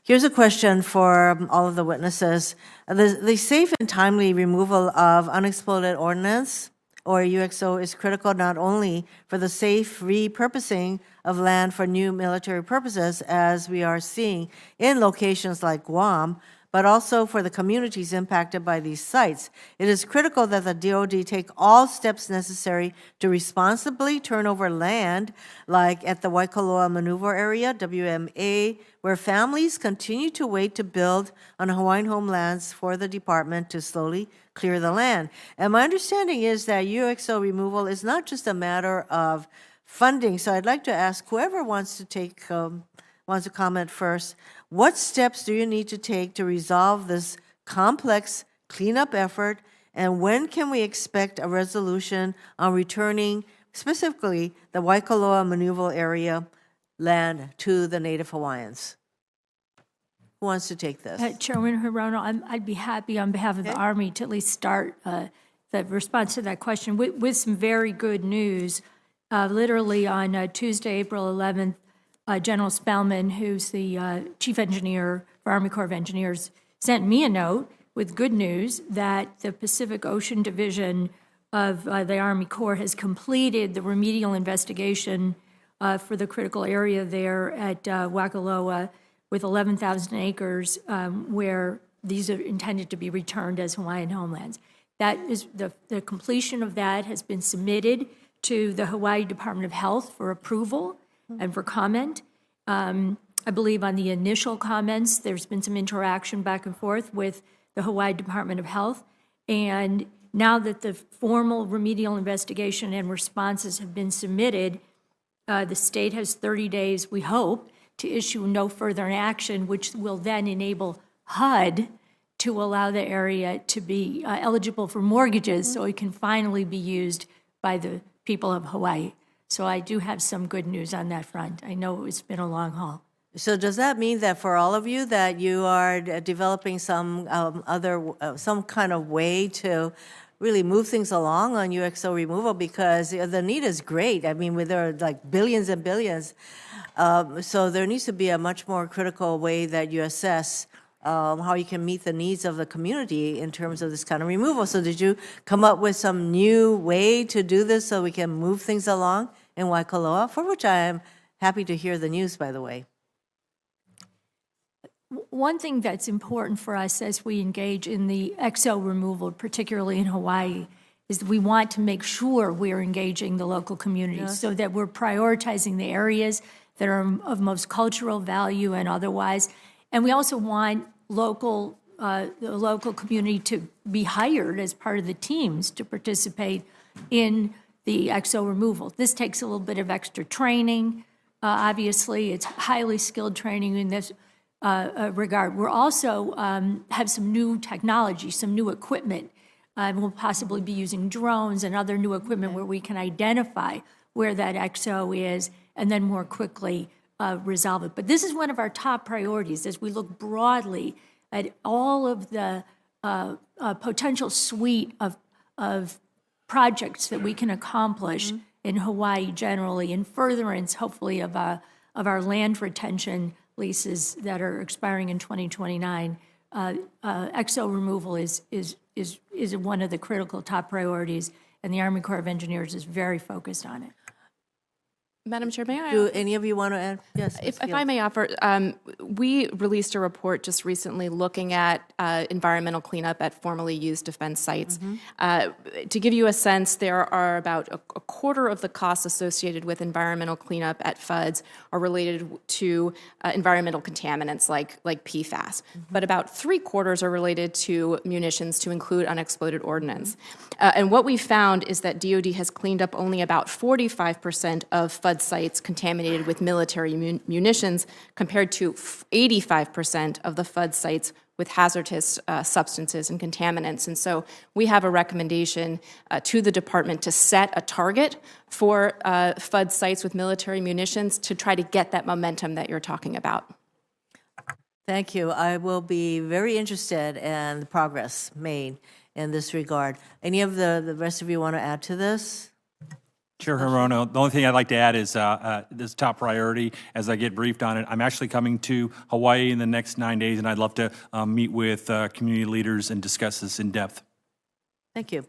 Here's a question for all of the witnesses. The safe and timely removal of unexploded ordnance, or UXO, is critical not only for the safe repurposing of land for new military purposes, as we are seeing in locations like Guam, but also for the communities impacted by these sites. It is critical that the DoD take all steps necessary to responsibly turn over land, like at the Waikoloa Maneuver Area, WMA, where families continue to wait to build on Hawaiian homelands for the department to slowly clear the land. And my understanding is that UXO removal is not just a matter of funding. So I'd like to ask whoever wants to comment first. What steps do you need to take to resolve this complex cleanup effort, and when can we expect a resolution on returning specifically the Waikoloa Maneuver Area land to the Native Hawaiians? Who wants to take this? Chairman Hirono, I'd be happy on behalf of the Army to at least start the response to that question with some very good news. Literally on Tuesday, April 11th, General Spellman, who's the chief engineer for Army Corps of Engineers, sent me a note with good news that the Pacific Ocean Division of the Army Corps has completed the remedial investigation for the critical area there at Waikoloa with 11,000 acres where these are intended to be returned as Hawaiian homelands. That is the completion of that has been submitted to the Hawaii Department of Health for approval and for comment. I believe on the initial comments, there's been some interaction back and forth with the Hawaii Department of Health. And now that the formal remedial investigation and responses have been submitted, the state has 30 days, we hope, to issue no further action, which will then enable HUD to allow the area to be eligible for mortgages so it can finally be used by the people of Hawaii. So I do have some good news on that front. I know it's been a long haul. So does that mean that for all of you that you are developing some some kind of way to really move things along on UXO removal, because the need is great. I mean, there are like billions and billions. So there needs to be a much more critical way that you assess how you can meet the needs of the community in terms of this kind of removal. So did you come up with some new way to do this so we can move things along in Waikoloa, for which I am happy to hear the news, by the way? One thing that's important for us as we engage in the UXO removal, particularly in Hawaii, is that we want to make sure we're engaging the local communities so that we're prioritizing the areas that are of most cultural value and otherwise. And we also want the local community to be hired as part of the teams to participate in the UXO removal. This takes a little bit of extra training. Obviously, it's highly skilled training in this regard. We're also have some new technology, some new equipment. We'll possibly be using drones and other new equipment where we can identify where that UXO is and then more quickly resolve it. But this is one of our top priorities as we look broadly at all of the potential suite of projects that we can accomplish in Hawaii generally, in furtherance, hopefully, of our land retention leases that are expiring in 2029. UXO removal is one of the critical top priorities, and the Army Corps of Engineers is very focused on it. Madam Chair, may I? Do any of you want to add? Yes. If I may offer, we released a report just recently looking at environmental cleanup at formerly used defense sites. To give you a sense, there are about a quarter of the costs associated with environmental cleanup at FUDs are related to environmental contaminants like PFAS, but about 3/4 are related to munitions, to include unexploded ordnance. And what we found is that DoD has cleaned up only about 45% of FUD sites contaminated with military munitions, compared to 85% of the FUD sites with hazardous substances and contaminants. And so we have a recommendation to the department to set a target for FUD sites with military munitions to try to get that momentum that you're talking about. Thank you. I will be very interested in the progress made in this regard. Any of the rest of you want to add to this? Chair Hirono, the only thing I'd like to add is this top priority, as I get briefed on it, I'm actually coming to Hawaii in the next 9 days, and I'd love to meet with community leaders and discuss this in depth. Thank you.